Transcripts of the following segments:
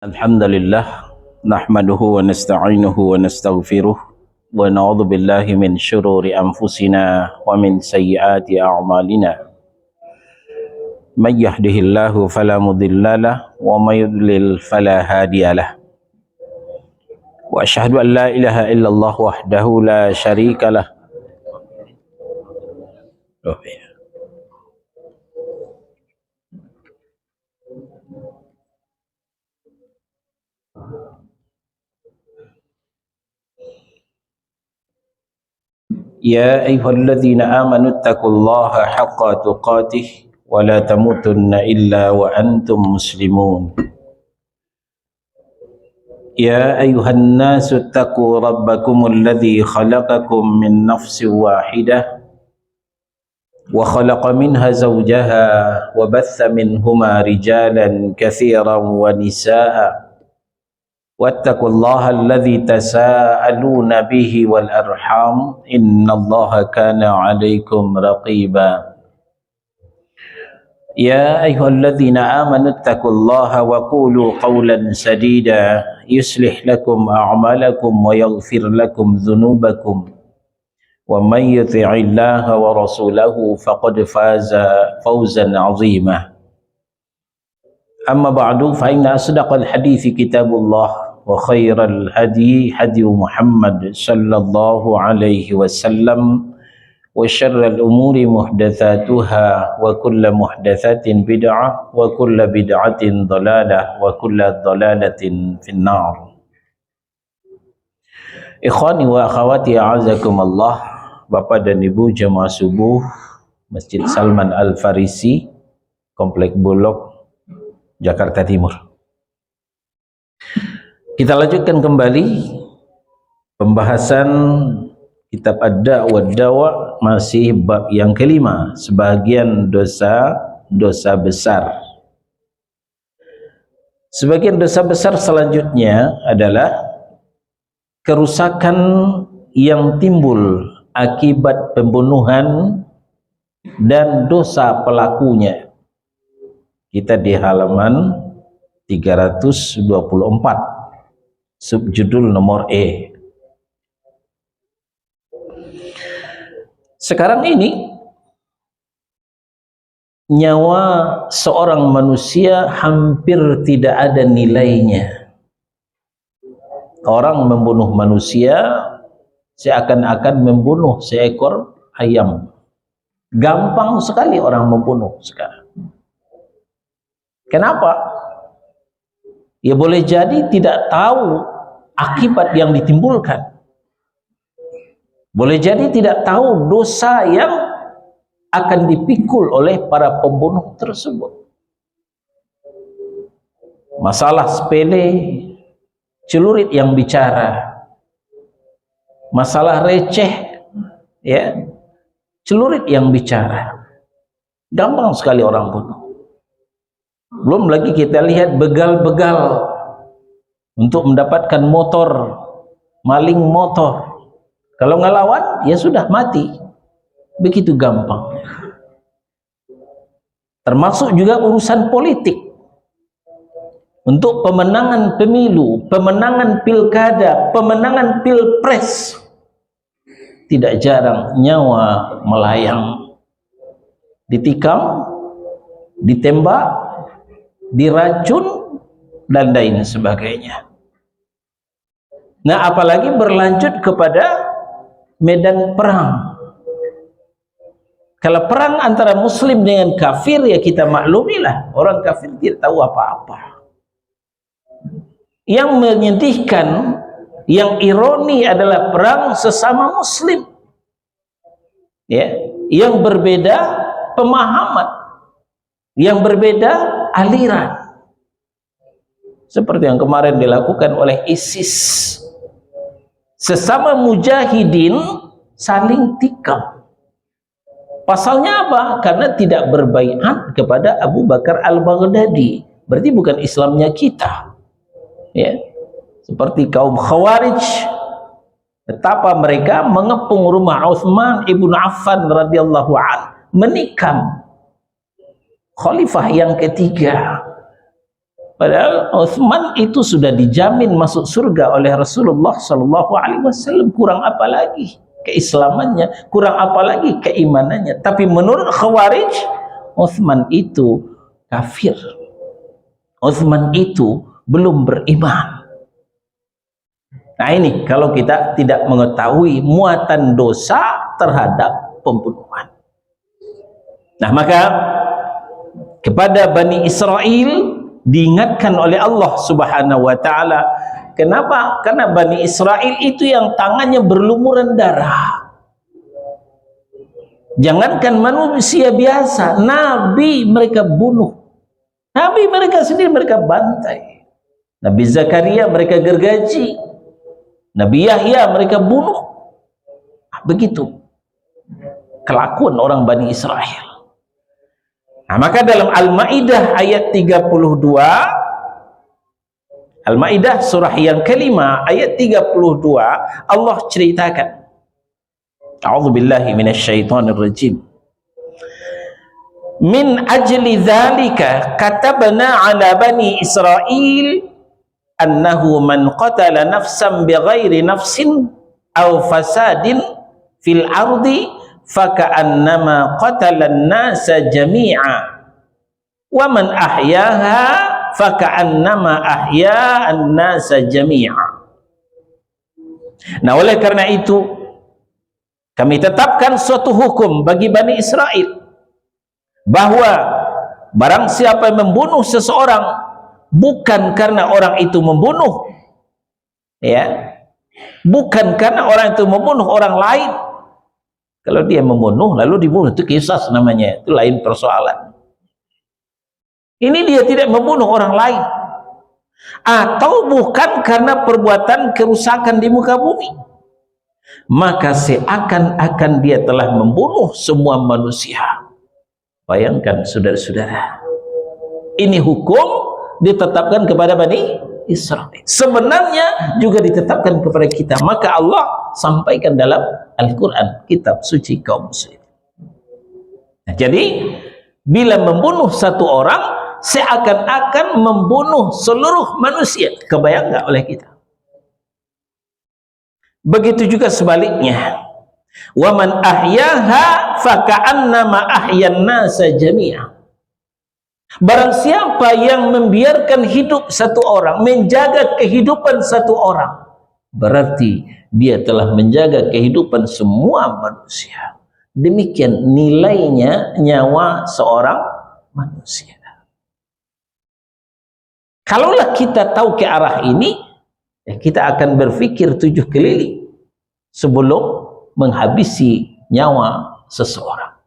Alhamdulillah nahmaduhu wa nasta'inuhu wa nastaghfiruh wa na'udzu billahi min syururi anfusina wa min sayyiati a'malina. May yahdihillahu fala mudhillalah wa may yudlil fala hadiyalah. Wa asyhadu an la ilaha illallah wahdahu la syarikalah. Ya ayyuhalladzina amanu taqullaha haqqa tuqatih wa la tamutunna illa wa antum muslimun. Ya ayyuhan nasu taqu rabbakumul ladzi khalaqakum min nafsin wahidah wa khalaqa minha zawjaha wa batha minhuma rijalan katsiran wa nisaa'a wattaqullaha alladzi tasaaluna bihi wal arham innallaha kana 'alaikum raqiba. Ya ayyuhalladzina amanu taqullaha wa qulu qawlan sadida yuslih lakum a'malakum wa yaghfir lakum dhunubakum wa may yuti'illaha wa rasulahu faqad faza fawzan 'azima. Amma ba'du, fa inna asdaqal hadithi kitabullah wa khairal hadi hadi Muhammad sallallahu alaihi wasallam wa syarral umuri muhdatsatuha wa kullu muhdatsatin bid'ah wa kullu bid'atin dhalalah wa kullu dhalalatin finnar. Ikhwani wa akhwati a'azakumullah, Bapak dan Ibu jemaah subuh Masjid Salman Al-Farisi, Komplek Bulog, Jakarta Timur. Kita lanjutkan kembali pembahasan kitab Ad-Da' wa Dawa, masih bab yang kelima, sebagian dosa besar. Sebagian dosa besar selanjutnya adalah kerusakan yang timbul akibat pembunuhan dan dosa pelakunya. Kita di halaman 324, subjudul nomor E. Sekarang ini nyawa seorang manusia hampir tidak ada nilainya. Orang membunuh manusia seakan-akan membunuh seekor ayam. Gampang sekali orang membunuh sekarang. Kenapa? Ya boleh jadi tidak tahu akibat yang ditimbulkan. Boleh jadi tidak tahu dosa yang akan dipikul oleh para pembunuh tersebut. Masalah sepele, celurit yang bicara. Masalah receh, ya, celurit yang bicara. Gampang sekali orang bunuh. Belum lagi kita lihat begal-begal untuk mendapatkan motor, maling motor. Kalau ngelawan, ya sudah mati. Begitu gampang. Termasuk juga urusan politik. Untuk pemenangan pemilu, pemenangan pilkada, pemenangan pilpres, tidak jarang nyawa melayang. Ditikam, ditembak, diracun, dan lain sebagainya. Nah, apalagi berlanjut kepada medan perang. Kalau perang antara muslim dengan kafir, ya kita maklumilah, orang kafir tidak tahu apa-apa. Yang menyedihkan, yang ironi adalah perang sesama muslim, ya, yang berbeda pemahaman, yang berbeda aliran, seperti yang kemarin dilakukan oleh ISIS. Sesama mujahidin saling tikam. Pasalnya apa? Karena tidak berbaiat kepada Abu Bakar Al-Baghdadi. Berarti bukan Islamnya kita, ya. Seperti kaum Khawarij, betapa mereka mengepung rumah Utsman ibnu Affan radhiyallahu an, menikam khalifah yang ketiga. Padahal Uthman itu sudah dijamin masuk surga oleh Rasulullah sallallahu alaihi wasallam. Kurang apa lagi keislamannya, kurang apa lagi keimanannya. Tapi menurut Khawarij, Uthman itu kafir. Uthman itu belum beriman. Nah ini kalau kita tidak mengetahui muatan dosa terhadap pembunuhan. Nah maka kepada Bani Israel diingatkan oleh Allah Subhanahu wa taala. Kenapa? Karena Bani Israel itu yang tangannya berlumuran darah. Jangankan manusia biasa, nabi mereka bunuh. Nabi mereka sendiri mereka bantai. Nabi Zakaria mereka gergaji. Nabi Yahya mereka bunuh. Begitu kelakuan orang Bani Israel. Nah, maka dalam Al-Maidah ayat 32, Al-Maidah surah yang kelima ayat 32, Allah ceritakan, A'udzubillahi minasyaitonir rajim. Min ajli dzalika katabna 'ala bani Israil annahu man qatala nafsan bighairi nafsin aw fasadin fil ardi faka'annama qatala an-nasa jami'a wa man ahyaha faka'annama ahya an-nasa jami'a. Nah, oleh karena itu kami tetapkan suatu hukum bagi Bani Israel bahwa barang siapa yang membunuh seseorang bukan karena orang itu membunuh, ya, bukan karena orang itu membunuh orang lain. Kalau dia membunuh lalu dibunuh, itu kisas namanya, itu lain persoalan. Ini dia tidak membunuh orang lain, atau bukan karena perbuatan kerusakan di muka bumi, maka seakan-akan dia telah membunuh semua manusia. Bayangkan saudara-saudara, ini hukum ditetapkan kepada Bani Israel, sebenarnya juga ditetapkan kepada kita. Maka Allah sampaikan dalam Al-Quran, kitab suci kaum muslim. Nah, jadi bila membunuh satu orang seakan-akan membunuh seluruh manusia. Kebayang nggak oleh kita? Begitu juga sebaliknya, wa man ahyaha faka'annama ahyan nasa jami'a. Barang siapa yang membiarkan hidup satu orang, menjaga kehidupan satu orang, berarti dia telah menjaga kehidupan semua manusia. Demikian nilainya nyawa seorang manusia. Kalaulah kita tahu ke arah ini, ya kita akan berpikir 7 keliling sebelum menghabisi nyawa seseorang.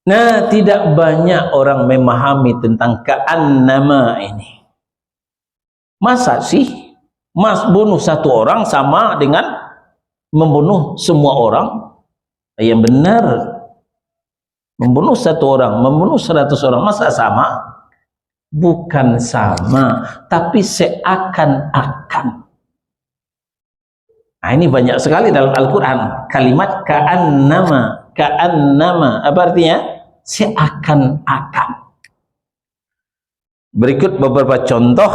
Nah, tidak banyak orang memahami tentang ka'annama ini. Masa sih mas bunuh satu orang sama dengan membunuh semua orang? Yang benar, membunuh satu orang, membunuh 100 orang, masa sama? Bukan sama, tapi seakan-akan. Nah, ini banyak sekali dalam Al-Quran kalimat ka'annama. Ka'annama apa artinya? Seakan-akan. Berikut beberapa contoh,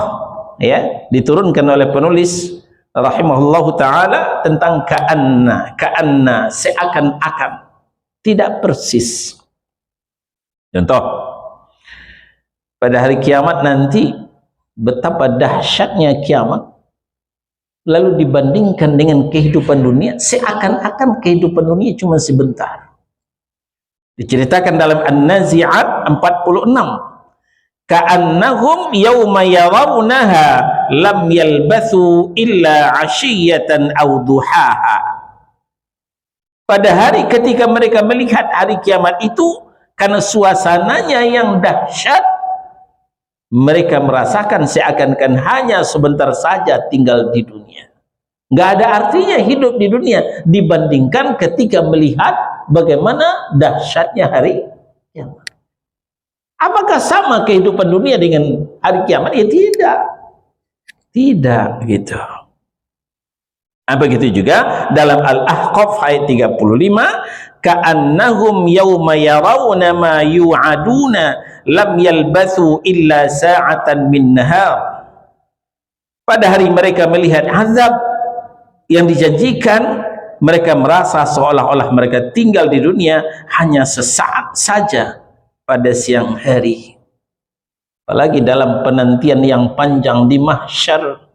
ya, diturunkan oleh penulis rahimahullahu taala tentang ka'anna, seakan-akan, tidak persis. Contoh, pada hari kiamat nanti betapa dahsyatnya kiamat, lalu dibandingkan dengan kehidupan dunia, seakan-akan kehidupan dunia cuma sebentar. Diceritakan dalam An-Nazi'at 46, ka'annahum yawma yarawnaha lam yalbathu illa 'ashiyatan aw duhaha. Pada hari ketika mereka melihat hari kiamat itu, karena suasananya yang dahsyat, mereka merasakan seakan-akan hanya sebentar saja tinggal di dunia. Nggak ada artinya hidup di dunia dibandingkan ketika melihat bagaimana dahsyatnya hari kiamat. Apakah sama kehidupan dunia dengan hari kiamat? Ya tidak. Tidak gitu. Begitu juga dalam Al-Ahqaf ayat 35, ka'annahum yawma yarawna ma yu'aduna lam yalbathu illa sa'atan min nahar. Pada hari mereka melihat azab yang dijanjikan, mereka merasa seolah-olah mereka tinggal di dunia hanya sesaat saja pada siang hari. Apalagi dalam penantian yang panjang di mahsyar,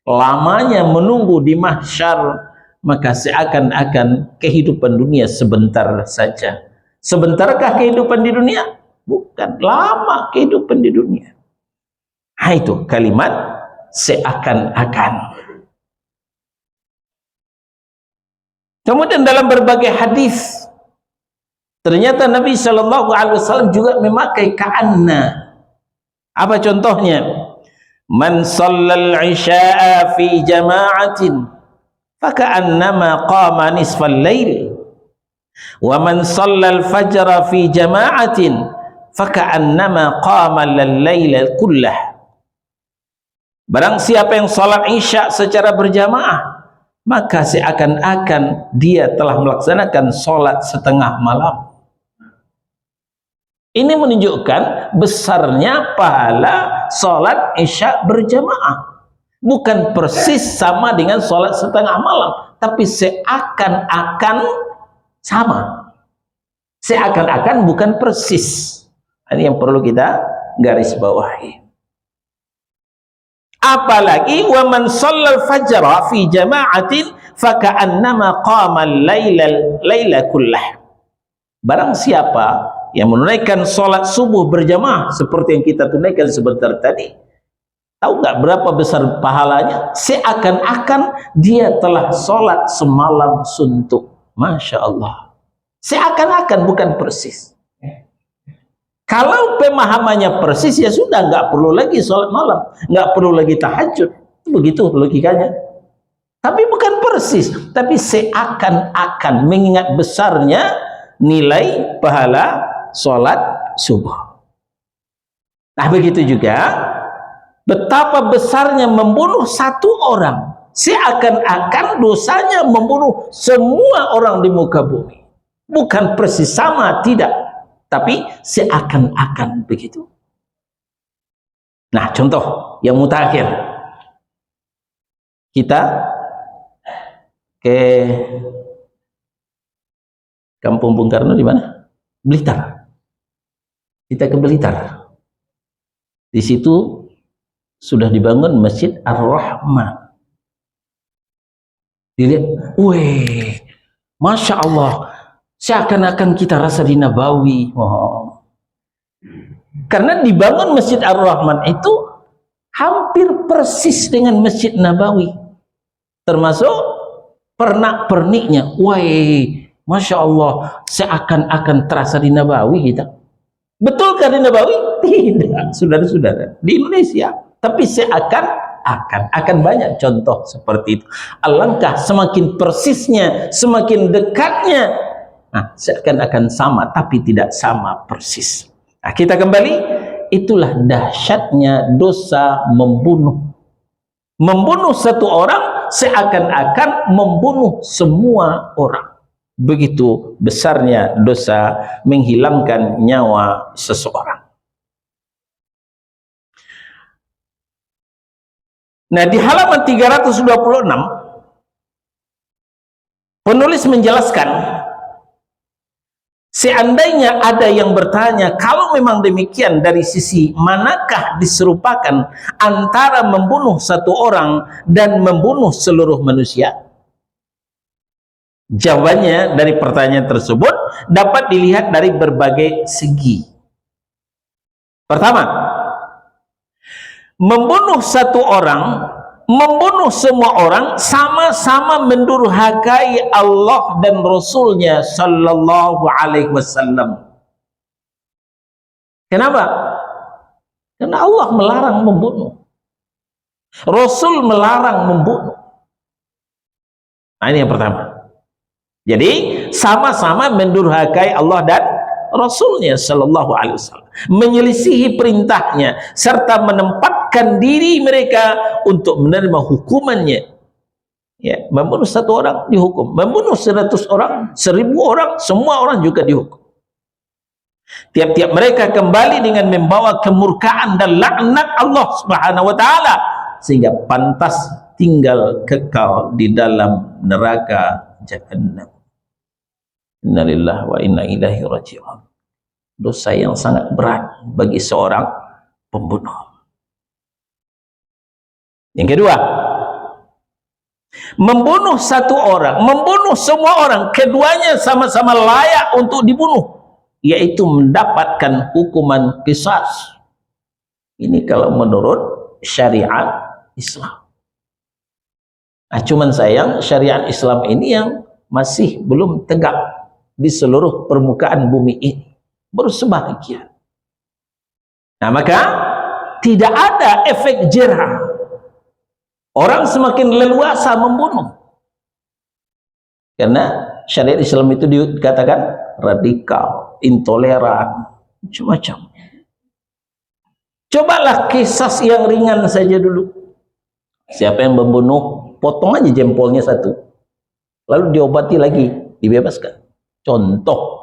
lamanya menunggu di mahsyar, maka seakan-akan kehidupan dunia sebentar saja. Sebentarkah kehidupan di dunia? Bukan, lama kehidupan di dunia. Itu kalimat seakan-akan. Kemudian dalam berbagai hadis, ternyata Nabi Shallallahu Alaihi Wasallam juga memakai ka'anna. Apa contohnya? Man shallal isya'a fi jama'atin faka'annama qama nisfal lail, wa man shallal fajra fi jama'atin faka'annama qama al-laila kullah. Barang siapa yang salat isya secara berjamaah, maka seakan-akan dia telah melaksanakan salat setengah malam. Ini menunjukkan besarnya pahala salat isya berjamaah. Bukan persis sama dengan salat setengah malam, tapi seakan-akan sama. Seakan-akan, bukan persis. Ini yang perlu kita garis bawahi. Apalagi wa man shallal fajra fi jama'atin faka'annama qama al-laila kullah. Barang siapa yang menunaikan sholat subuh berjamaah seperti yang kita tunaikan sebentar tadi, tahu nggak berapa besar pahalanya? Seakan-akan dia telah sholat semalam suntuk. Masya Allah. Seakan-akan, bukan persis. Kalau pemahamannya persis, ya sudah, nggak perlu lagi sholat malam, nggak perlu lagi tahajud. Begitu logikanya. Tapi bukan persis, tapi seakan-akan, mengingat besarnya nilai pahala sholat subuh. Nah, begitu juga betapa besarnya membunuh satu orang, seakan-akan dosanya membunuh semua orang di muka bumi. Bukan persis sama, tidak, tapi seakan-akan begitu. Nah, contoh yang mutakhir, kita ke Kampung Bung Karno di mana? Blitar. Kita ke Blitar. Di situ sudah dibangun Masjid Ar-Rahman. Dilihat, weh, Masya Allah, seakan-akan kita rasa di Nabawi. Oh. Karena dibangun Masjid Ar-Rahman itu hampir persis dengan Masjid Nabawi. Termasuk pernak-perniknya. Weh, Masya Allah, seakan-akan terasa di Nabawi kita. Betulkah di Nabawi? Tidak, saudara-saudara. Di Indonesia. Tapi seakan-akan. Akan banyak contoh seperti itu. Alangkah semakin persisnya, semakin dekatnya. Nah, seakan-akan sama, tapi tidak sama persis. Nah, kita kembali. Itulah dahsyatnya dosa membunuh. Membunuh satu orang seakan-akan membunuh semua orang. Begitu besarnya dosa menghilangkan nyawa seseorang. Nah, di halaman 326 penulis menjelaskan, seandainya ada yang bertanya, kalau memang demikian, dari sisi manakah diserupakan antara membunuh satu orang dan membunuh seluruh manusia? Jawabannya dari pertanyaan tersebut dapat dilihat dari berbagai segi. Pertama, membunuh satu orang, membunuh semua orang sama-sama mendurhakai Allah dan Rasulnya Sallallahu Alaihi Wasallam. Kenapa? Karena Allah melarang membunuh, Rasul melarang membunuh. Nah, ini yang pertama. Jadi sama-sama mendurhakai Allah dan Rasulnya Sallallahu Alaihi Wasallam, menyelisihi perintahnya serta menempatkan diri mereka untuk menerima hukumannya. Ya, membunuh 1 orang dihukum, membunuh 100 orang, 1000 orang, semua orang juga dihukum. Tiap-tiap mereka kembali dengan membawa kemurkaan dan laknat Allah Subhanahu wa taala, sehingga pantas tinggal kekal di dalam neraka Jahannam. Innalillahi wa inna ilaihi raji'un. Dosa yang sangat berat bagi seorang pembunuh. Yang kedua, membunuh 1 orang, membunuh semua orang, keduanya sama-sama layak untuk dibunuh, yaitu mendapatkan hukuman qisas. Ini kalau menurut syariat Islam. Nah, cuman sayang syariat Islam ini yang masih belum tegak di seluruh permukaan bumi ini, baru sebahagian. Nah, maka tidak ada efek jerah. Orang semakin leluasa membunuh, karena syariat Islam itu dikatakan radikal, intoleran, macam-macam. Cobalah kisas yang ringan saja dulu. Siapa yang membunuh, potong aja jempolnya 1, lalu diobati lagi, dibebaskan. Contoh.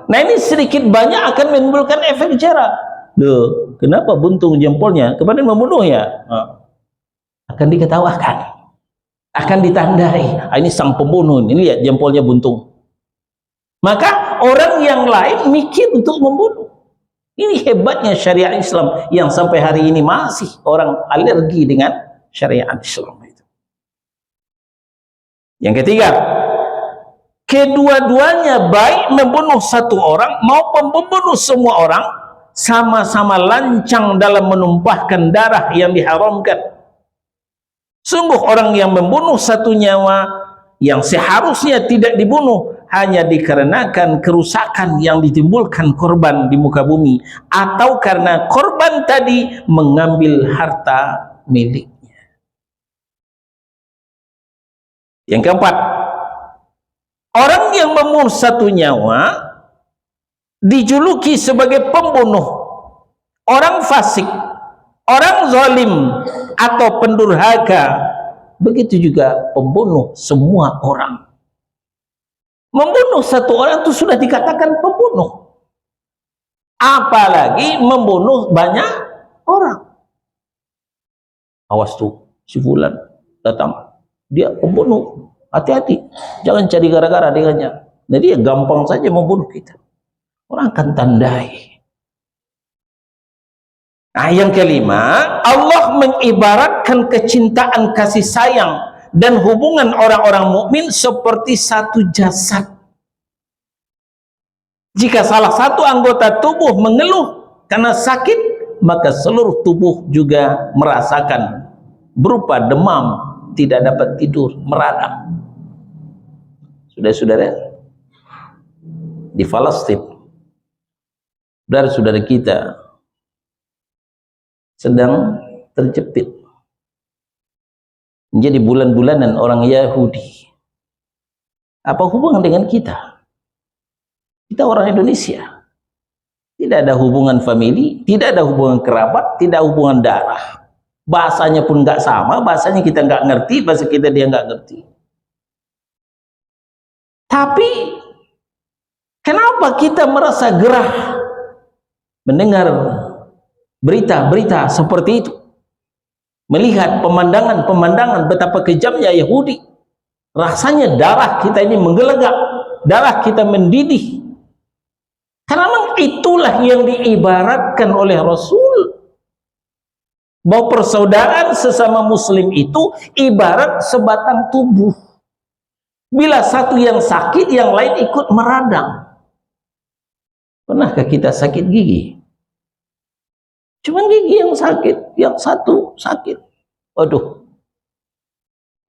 Nah, ini sedikit banyak akan menimbulkan efek jerah. Loh, kenapa buntung jempolnya? Kemarin membunuh ya? Akan diketawakan, akan ditandai. Ini sang pembunuh, ini lihat jempolnya buntung. Maka orang yang lain mikir untuk membunuh. Ini hebatnya syariat Islam yang sampai hari ini masih orang alergi dengan syariat Islam itu. Yang ketiga, kedua-duanya baik membunuh 1 orang maupun membunuh semua orang, sama-sama lancang dalam menumpahkan darah yang diharamkan. Sungguh orang yang membunuh 1 nyawa yang seharusnya tidak dibunuh hanya dikarenakan kerusakan yang ditimbulkan korban di muka bumi, atau karena korban tadi mengambil harta miliknya. Yang keempat, orang yang membunuh 1 nyawa dijuluki sebagai pembunuh, orang fasik, orang zalim, atau pendurhaka. Begitu juga pembunuh semua orang. Membunuh 1 orang itu sudah dikatakan pembunuh, apalagi membunuh banyak orang. Awas tuh, si fulan datang, dia pembunuh, hati-hati, jangan cari gara-gara dengannya. Nah, dia gampang saja membunuh kita, orang akan tandai. Nah, yang kelima, Allah mengibaratkan kecintaan, kasih sayang dan hubungan orang-orang mukmin seperti 1 jasad. Jika salah satu anggota tubuh mengeluh karena sakit, maka seluruh tubuh juga merasakan, berupa demam, tidak dapat tidur, meradang. Saudara-saudara, di Palestina, saudara-saudara kita sedang terjepit menjadi bulan-bulanan orang Yahudi. Apa hubungan dengan kita? Kita orang Indonesia. Tidak ada hubungan famili, tidak ada hubungan kerabat, tidak hubungan darah. Bahasanya pun nggak sama, bahasanya kita nggak ngerti, bahasa kita dia nggak ngerti. Tapi kenapa kita merasa gerah mendengar berita-berita seperti itu? Melihat pemandangan-pemandangan betapa kejamnya Yahudi, rasanya darah kita ini menggelegak, darah kita mendidih. Karena memang itulah yang diibaratkan oleh Rasul, bahwa persaudaraan sesama muslim itu ibarat sebatang tubuh. Bila satu yang sakit, yang lain ikut meradang. Pernahkah kita sakit gigi? Cuman gigi yang sakit, yang satu sakit. Waduh,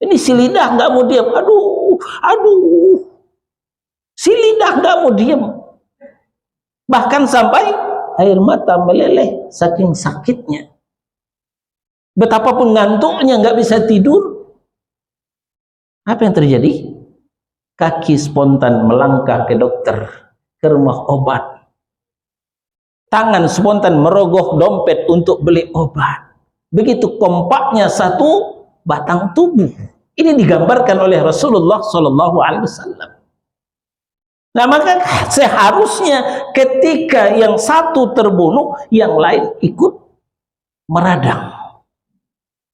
ini si lidah nggak mau diam. Aduh, si lidah nggak mau diam. Bahkan sampai air mata meleleh saking sakitnya. Betapapun ngantuknya, nggak bisa tidur. Apa yang terjadi? Kaki spontan melangkah ke dokter, ke rumah obat. Tangan spontan merogoh dompet untuk beli obat. Begitu kompaknya satu batang tubuh. Ini digambarkan oleh Rasulullah Sallallahu Alaihi Wasallam. Nah, maka seharusnya ketika yang satu terbunuh, yang lain ikut meradang.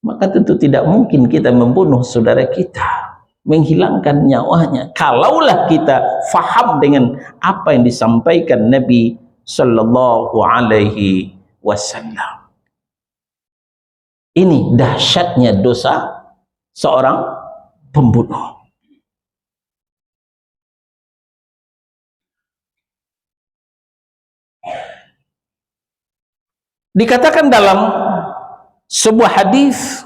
Maka tentu tidak mungkin kita membunuh saudara kita, menghilangkan nyawanya, kalaulah kita faham dengan apa yang disampaikan Nabi Sallallahu Alaihi Wasallam. Ini dahsyatnya dosa seorang pembunuh. Dikatakan dalam sebuah hadis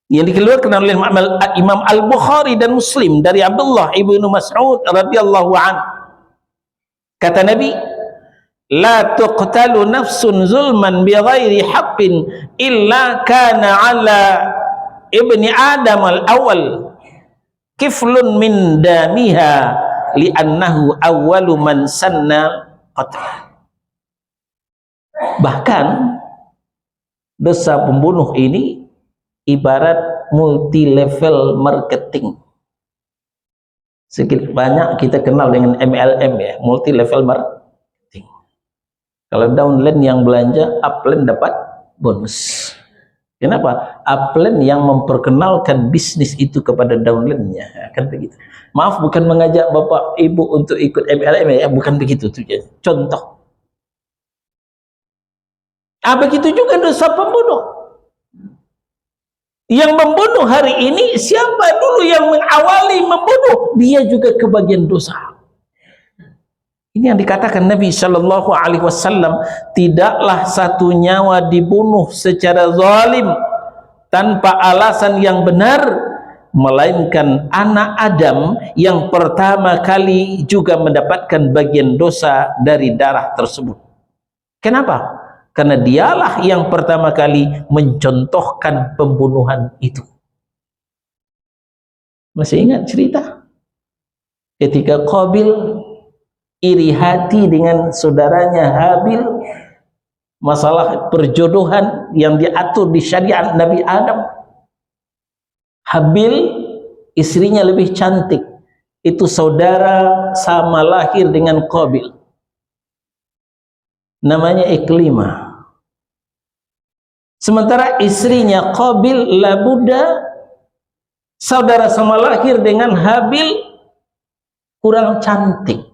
yang dikeluarkan oleh Imam Al-Bukhari dan Muslim dari Abdullah ibnu Mas'ud radhiyallahu an, kata Nabi, la tuqtalu nafsun zulman bighairi haqqin illa kana ala ibni adam al-awwal kiflun min damiha li'annahu awwalu man sanna qatl. Bahkan dosa pembunuh ini ibarat multi level marketing. Sedikit banyak kita kenal dengan MLM, ya, multi level marketing. Kalau downline yang belanja, upline dapat bonus. Kenapa? Upline yang memperkenalkan bisnis itu kepada downline-nya, kan begitu. Maaf, bukan mengajak bapak ibu untuk ikut MLM, ya, bukan begitu tujuannya. Contoh. Begitu juga dosa pembunuh. Yang membunuh hari ini, siapa dulu yang mengawali membunuh, dia juga kebagian dosa. Ini yang dikatakan Nabi Shallallahu Alaihi Wasallam, tidaklah satu nyawa dibunuh secara zalim tanpa alasan yang benar, melainkan anak Adam yang pertama kali juga mendapatkan bagian dosa dari darah tersebut. Kenapa? Karena dialah yang pertama kali mencontohkan pembunuhan itu. Masih ingat cerita? Ketika Qabil iri hati dengan saudaranya Habil, masalah perjodohan yang diatur di syariat Nabi Adam. Habil istrinya lebih cantik, itu saudara sama lahir dengan Qabil, namanya Iklimah. Sementara istrinya Qabil Labuda, saudara sama lahir dengan Habil, kurang cantik.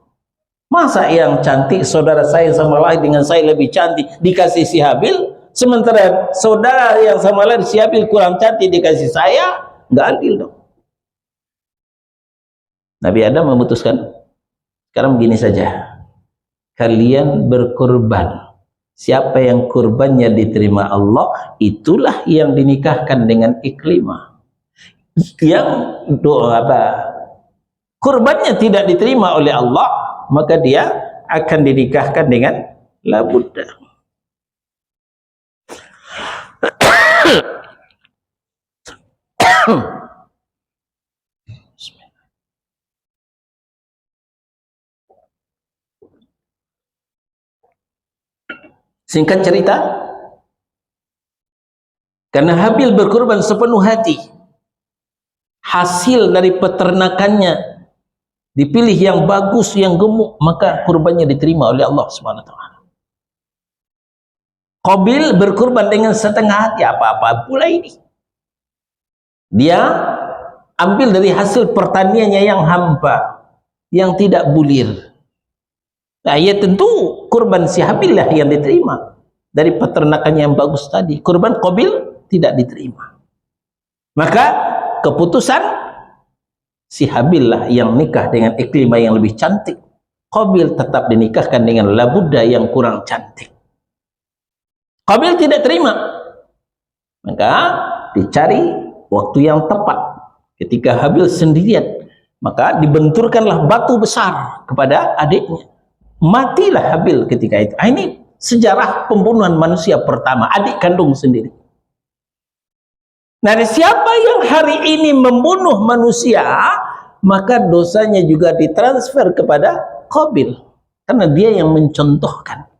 Masa yang cantik saudara saya sama lahir dengan saya lebih cantik dikasih si Habil, sementara saudara yang sama lahir si Habil kurang cantik dikasih saya? Nggak adil dong. Nabi Adam memutuskan, sekarang begini saja, kalian berkorban. Siapa yang kurbannya diterima Allah, itulah yang dinikahkan dengan Iklimah. Yang kurbannya tidak diterima oleh Allah, maka dia akan dinikahkan dengan Labuda. Singkat cerita, karena Habil berkorban sepenuh hati, hasil dari peternakannya dipilih yang bagus, yang gemuk, maka kurbannya diterima oleh Allah Subhanahu wa taala. Qabil berkorban dengan setengah hati, apa-apa pula ini. Dia ambil dari hasil pertaniannya yang hampa, yang tidak bulir. Nah, ya tentu kurban si Habil lah yang diterima dari peternakan yang bagus tadi. Kurban Qabil tidak diterima. Maka keputusan si Habil lah yang nikah dengan Iklimah yang lebih cantik. Qabil tetap dinikahkan dengan Labuda yang kurang cantik. Qabil tidak terima. Maka dicari waktu yang tepat. Ketika Habil sendirian, maka dibenturkanlah batu besar kepada adiknya. Matilah Habil ketika itu. Ini sejarah pembunuhan manusia pertama, adik kandung sendiri. Nah, siapa yang hari ini membunuh manusia, maka dosanya juga ditransfer kepada Qabil, karena dia yang mencontohkan.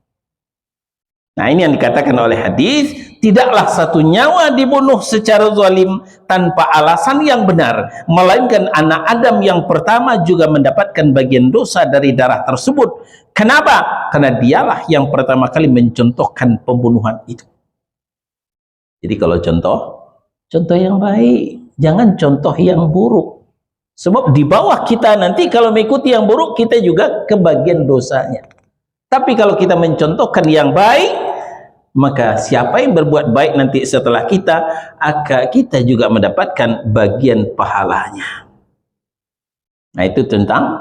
Nah, ini yang dikatakan oleh hadis, tidaklah satu nyawa dibunuh secara zalim tanpa alasan yang benar, melainkan anak Adam yang pertama juga mendapatkan bagian dosa dari darah tersebut. Kenapa? Karena dialah yang pertama kali mencontohkan pembunuhan itu. Jadi kalau contoh yang baik, jangan contoh yang buruk. Sebab di bawah kita nanti kalau mengikuti yang buruk, kita juga kebagian dosanya. Tapi kalau kita mencontohkan yang baik, maka siapa yang berbuat baik nanti setelah kita juga mendapatkan bagian pahalanya. Nah, itu tentang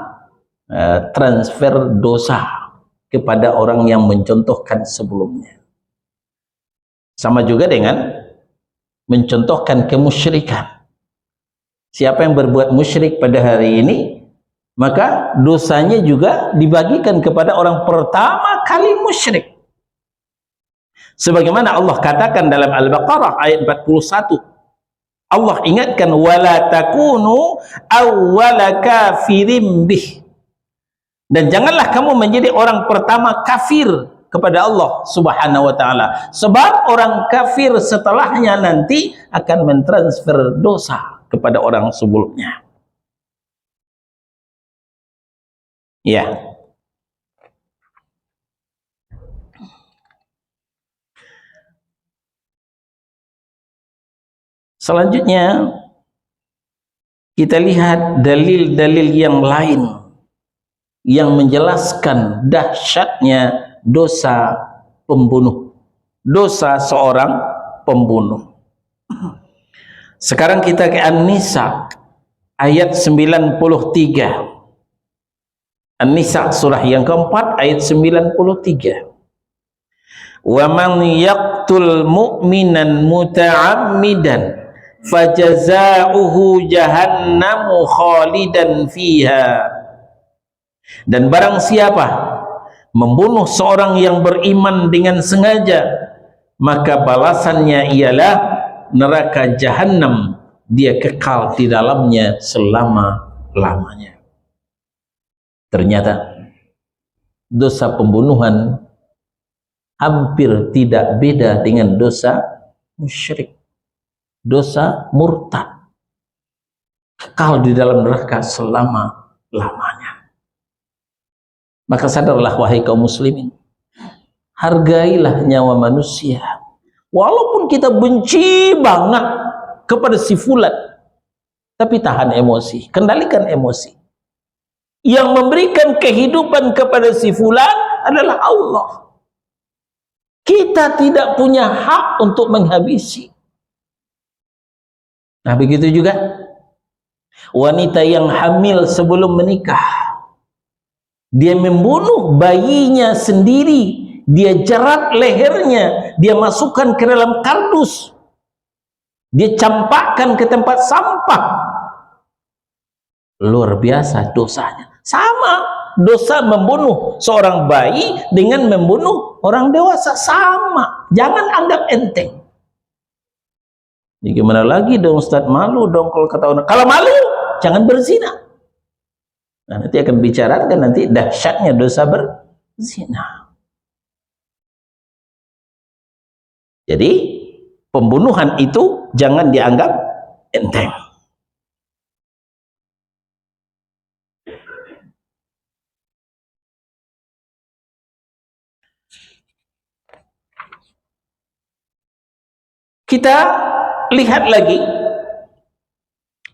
transfer dosa kepada orang yang mencontohkan sebelumnya. Sama juga dengan mencontohkan kemusyrikan. Siapa yang berbuat musyrik pada hari ini, maka dosanya juga dibagikan kepada orang pertama kali musyrik. Sebagaimana Allah katakan dalam Al-Baqarah ayat 41, Allah ingatkan, wala takunu awwala kafirin bih, dan janganlah kamu menjadi orang pertama kafir kepada Allah Subhanahu wa taala, sebab orang kafir setelahnya nanti akan mentransfer dosa kepada orang sebelumnya. Ya. Selanjutnya kita lihat dalil-dalil yang lain yang menjelaskan dahsyatnya dosa pembunuh, dosa seorang pembunuh. Sekarang kita ke An-Nisa ayat 93. An-Nisa surah yang keempat ayat 93. Wa man yaqtul mu'minan muta'ammidan fajaza'uhu jahannamu khalidan fiha. Dan barang siapa membunuh seorang yang beriman dengan sengaja, maka balasannya ialah neraka jahanam, dia kekal di dalamnya selama-lamanya. Ternyata dosa pembunuhan hampir tidak beda dengan dosa musyrik, dosa murtad, kekal di dalam neraka selama-lamanya. Maka sadarlah wahai kaum muslimin, hargailah nyawa manusia. Walaupun kita benci banget kepada si fulan, tapi tahan emosi, kendalikan emosi. Yang memberikan kehidupan kepada si fulan adalah Allah. Kita tidak punya hak untuk menghabisi. Nah, begitu juga wanita yang hamil sebelum menikah, dia membunuh bayinya sendiri, dia jerat lehernya, dia masukkan ke dalam kardus, dia campakkan ke tempat sampah. Luar biasa dosanya. Sama dosa membunuh seorang bayi dengan membunuh orang dewasa, sama. Jangan anggap enteng. Ya, gimana lagi dong Ustaz, malu dong kalau kata orang. Kalau malu jangan berzina. Nah, nanti akan bicarakan nanti dahsyatnya dosa berzina. Jadi pembunuhan itu jangan dianggap enteng. Kita lihat lagi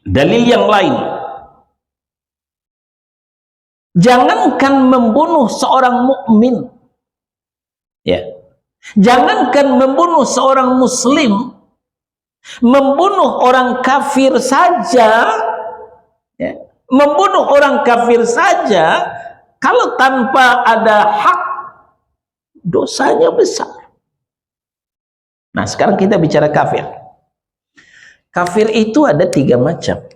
dalil yang lain. Jangankan membunuh seorang mukmin, ya, jangankan membunuh seorang muslim, membunuh orang kafir saja, ya, membunuh orang kafir saja, kalau tanpa ada hak, dosanya besar. Nah, sekarang kita bicara kafir. Kafir itu ada 3 macam,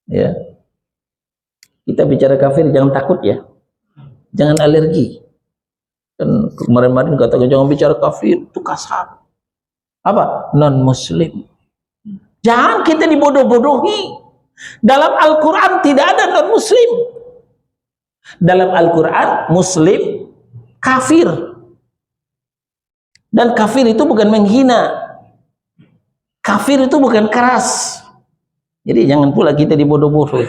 ya. Kita bicara kafir, jangan takut ya, jangan alergi. Dan kemarin-kemarin katakan jangan bicara kafir, itu kasar. Apa? Non muslim. Jangan kita dibodoh-bodohi. Dalam Al-Quran tidak ada non muslim. Dalam Al-Quran muslim, kafir. Dan kafir itu bukan menghina. Kafir itu bukan keras. Jadi jangan pula kita dibodoh-bodoh.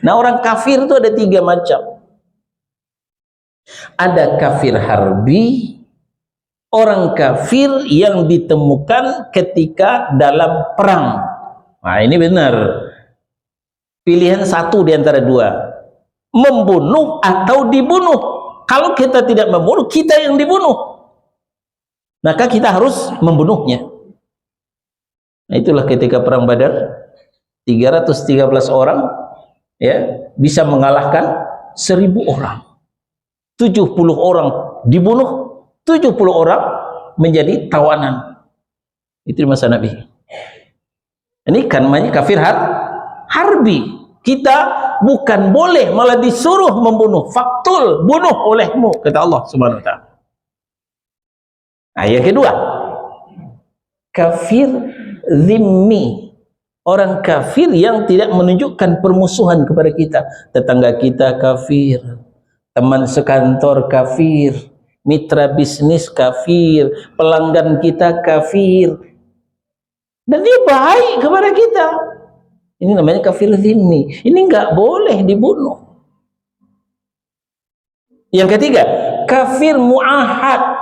Nah, orang kafir itu ada 3 macam. Ada kafir harbi, orang kafir yang ditemukan ketika dalam perang. Nah, ini benar. Pilihan satu di antara 2. Membunuh atau dibunuh. Kalau kita tidak membunuh, kita yang dibunuh. Maka kita harus membunuhnya. Nah, itulah ketika perang Badar 313 orang ya bisa mengalahkan 1000 orang. 70 orang dibunuh, 70 orang menjadi tawanan. Itu masa Nabi. Ini kan namanya kafir harbi. Kita bukan boleh, malah disuruh membunuh. Faktul, bunuh olehmu, kata Allah Subhanahu wa taala. Nah, yang kedua, kafir zimmi, orang kafir yang tidak menunjukkan permusuhan kepada kita. Tetangga kita kafir, teman sekantor kafir, mitra bisnis kafir, pelanggan kita kafir, dan dia baik kepada kita. Ini namanya kafir zimmi. Ini nggak boleh dibunuh. Yang ketiga, kafir muahad,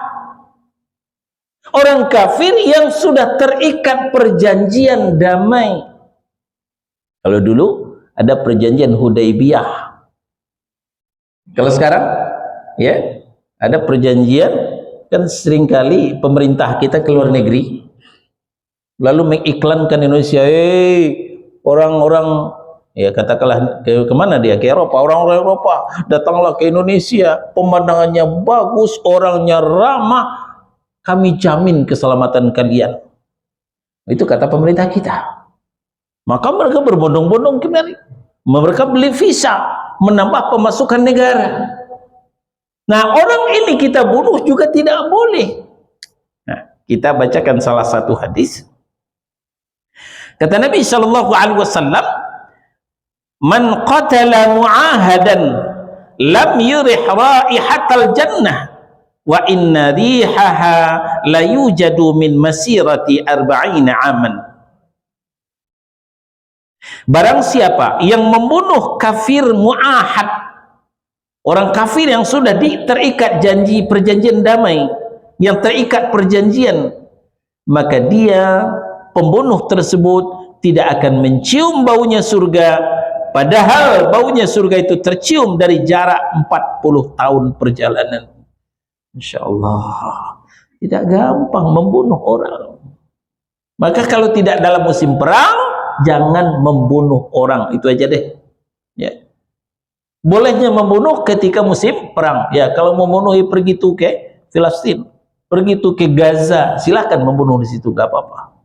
orang kafir yang sudah terikat perjanjian damai. Kalau dulu ada perjanjian Hudaybiyah. Kalau sekarang ya ada perjanjian, kan seringkali pemerintah kita ke luar negeri lalu mengiklankan Indonesia, orang-orang ya katakanlah kemana dia, ke Eropa, orang-orang Eropa datanglah ke Indonesia, pemandangannya bagus, orangnya ramah, kami jamin keselamatan kalian. Itu kata pemerintah kita. Maka mereka berbondong-bondong kemari, mereka beli visa, menambah pemasukan negara. Nah, orang ini kita bunuh juga tidak boleh. Nah, kita bacakan salah satu hadis. Kata Nabi sallallahu alaihi wasallam, "Man qatala mu'ahadan lam yurih raihatal jannah wa inna rihaha la yujadu min masirati 40 aman." Barang siapa yang membunuh kafir mu'ahad, orang kafir yang sudah terikat janji perjanjian damai, yang terikat perjanjian, maka dia, pembunuh tersebut, tidak akan mencium baunya surga, padahal baunya surga itu tercium dari jarak 40 tahun perjalanan. Insya Allah, tidak gampang membunuh orang. Maka kalau tidak dalam musim perang, jangan membunuh orang. Itu aja deh ya. Bolehnya membunuh ketika musim perang ya. Kalau membunuh, pergi tuh ke Filistin, pergi tuh ke Gaza, silahkan membunuh di situ, gak apa-apa.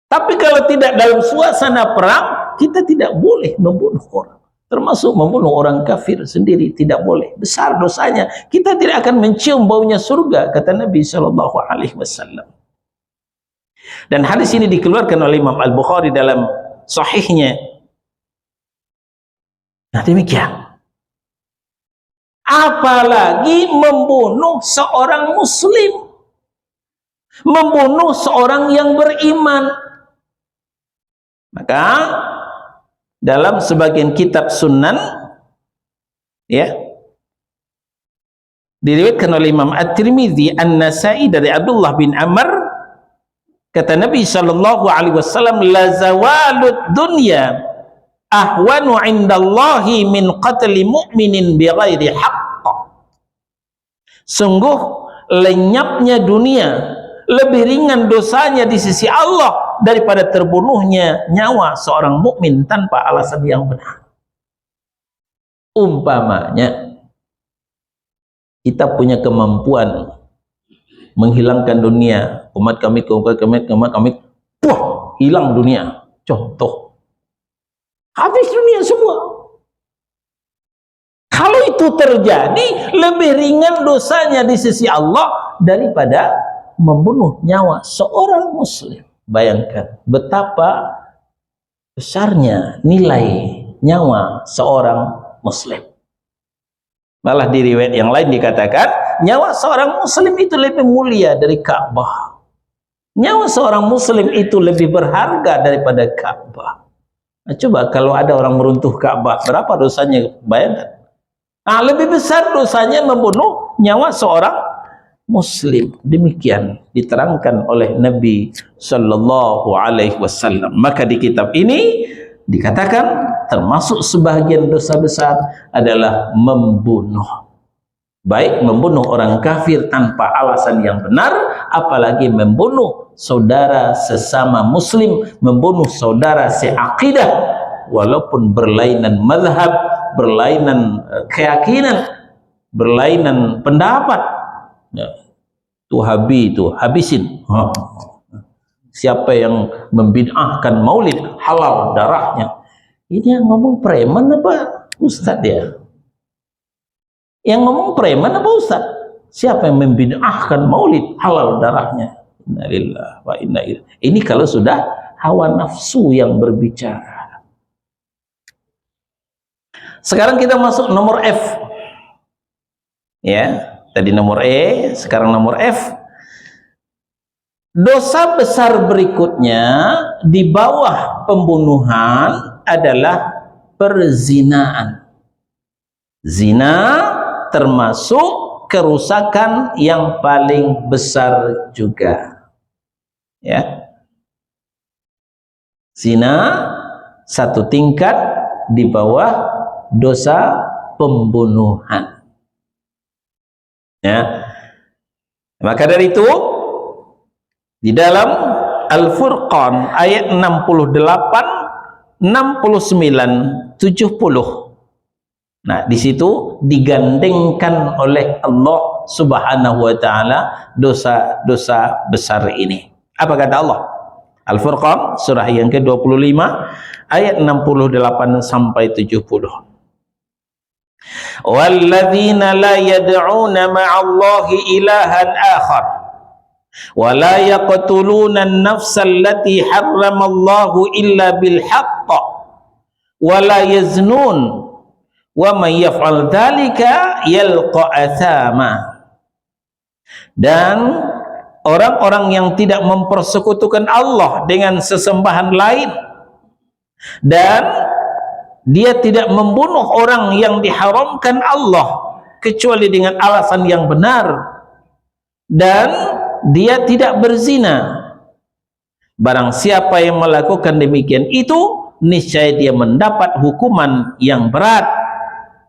Tapi kalau tidak dalam suasana perang, kita tidak boleh membunuh orang, termasuk membunuh orang kafir sendiri, tidak boleh, besar dosanya. Kita tidak akan mencium baunya surga, kata Nabi sallallahu alaihi wasallam. Dan hadis ini dikeluarkan oleh Imam Al-Bukhari dalam sahihnya. Nah, demikian. Apalagi membunuh seorang muslim, membunuh seorang yang beriman. Maka dalam sebagian kitab sunan ya, diriwayatkan oleh Imam At-Tirmidzi, An-Nasa'i dari Abdullah bin Amr, kata Nabi sallallahu alaihi wasallam, la zawalud dunya ahwanu indallahi min qatli mu'minin bighairi haqq. Sungguh lenyapnya dunia lebih ringan dosanya di sisi Allah daripada terbunuhnya nyawa seorang mukmin tanpa alasan yang benar. Umpamanya kita punya kemampuan menghilangkan dunia, umat kami, hilang dunia. Contoh, habis dunia semua. Kalau itu terjadi, lebih ringan dosanya di sisi Allah daripada membunuh nyawa seorang muslim. Bayangkan betapa besarnya nilai nyawa seorang muslim. Malah di riwayat yang lain dikatakan, nyawa seorang muslim itu lebih mulia dari Ka'bah. Nyawa seorang muslim itu lebih berharga daripada Ka'bah. Nah, coba kalau ada orang meruntuh Ka'bah, berapa dosanya? Bayangkan. Nah, lebih besar dosanya membunuh nyawa seorang muslim. Demikian diterangkan oleh Nabi sallallahu alaihi wasallam. Maka di kitab ini dikatakan termasuk sebahagian dosa besar adalah membunuh. Baik membunuh orang kafir tanpa alasan yang benar, apalagi membunuh saudara sesama muslim, membunuh saudara seakidah, walaupun berlainan mazhab, berlainan keyakinan, berlainan pendapat. Ya, itu habisin. Siapa yang membid'ahkan maulid, halal darahnya. Ini yang ngomong preman apa ustaz ya? Yang ngomong preman apa ustaz? Siapa yang membid'ahkan maulid, halal darahnya? Innalillahi wa inna ilaihi. Ini kalau sudah hawa nafsu yang berbicara. Sekarang kita masuk nomor F. Ya, tadi nomor E, sekarang nomor F. Dosa besar berikutnya di bawah pembunuhan adalah perzinaan. Zina termasuk kerusakan yang paling besar juga. Ya. Zina satu tingkat di bawah dosa pembunuhan. Ya. Maka dari itu di dalam Al-Furqan ayat 68, 69, 70. Nah, di situ digandengkan oleh Allah Subhanahu wa taala dosa-dosa besar ini. Apa kata Allah? Al-Furqan surah yang ke-25 ayat 68 sampai 70. Walladzina la yad'una ma'allahi ilahan akhar wa la yaqtuluna an-nafsa allati harramallahu illa bil haqq wa la yaznun wa may yaf'al dzalika yalqa athama. Dan orang-orang yang tidak mempersekutukan Allah dengan sesembahan lain, dan dia tidak membunuh orang yang diharamkan Allah kecuali dengan alasan yang benar, dan dia tidak berzina, barang siapa yang melakukan demikian itu niscaya dia mendapat hukuman yang berat,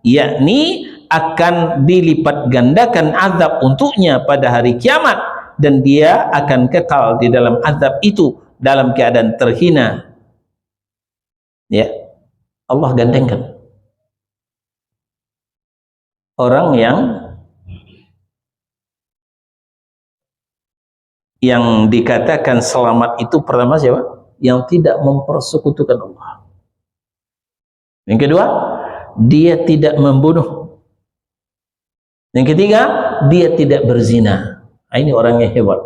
yakni akan dilipat gandakan azab untuknya pada hari kiamat, dan dia akan kekal di dalam azab itu dalam keadaan terhina. Ya, Allah gandengkan orang yang dikatakan selamat itu pertama siapa? Yang tidak mempersekutukan Allah. Yang kedua, dia tidak membunuh. Yang ketiga, dia tidak berzina. Ini orang yang hebat,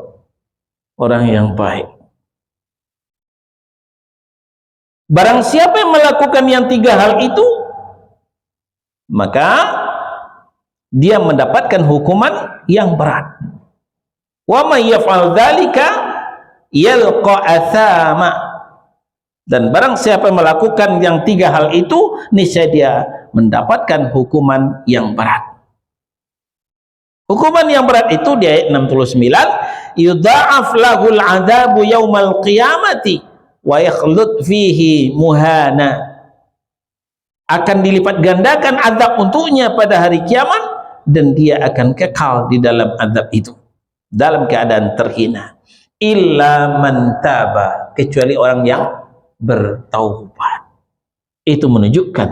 orang yang baik. Barang siapa yang melakukan yang tiga hal itu, maka dia mendapatkan hukuman yang berat. Wa may yaf'al dzalika yalqa athama. Dan barang siapa yang melakukan yang tiga hal itu, niscaya dia mendapatkan hukuman yang berat. Hukuman yang berat itu di ayat 69, yudha'af lahul 'adzabu yaumal qiyamati wa yakhlud fihi muhana. Akan dilipat gandakan azab untuknya pada hari kiamat, dan dia akan kekal di dalam azab itu dalam keadaan terhina. Illa man taba, kecuali orang yang bertaubat. Itu menunjukkan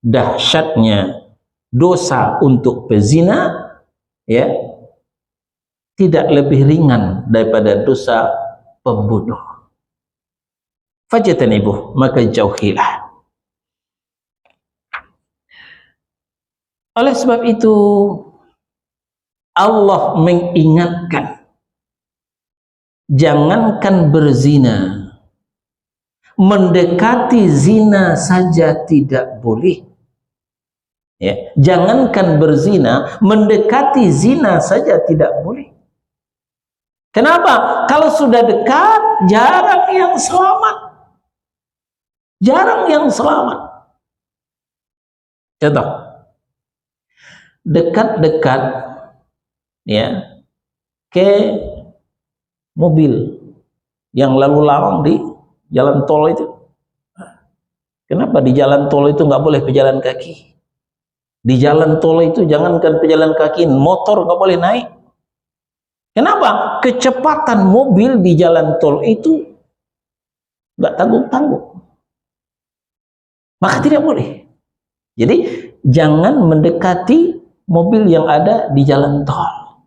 dahsyatnya dosa untuk pezina, ya, tidak lebih ringan daripada dosa pembunuh. Fajtanibuh, maka jauhilah. Oleh sebab itu Allah mengingatkan, jangankan berzina, mendekati zina saja tidak boleh. Ya, jangankan berzina, mendekati zina saja tidak boleh. Kenapa? Kalau sudah dekat, jarang yang selamat. Jarang yang selamat. Contoh, dekat-dekat ya ke mobil yang lalu lalang di jalan tol itu. Kenapa di jalan tol itu nggak boleh pejalan kaki? Di jalan tol itu jangankan pejalan kaki, motor nggak boleh naik. Kenapa? Kecepatan mobil di jalan tol itu nggak tanggung-tanggung. Maka tidak boleh. Jadi jangan mendekati mobil yang ada di jalan tol.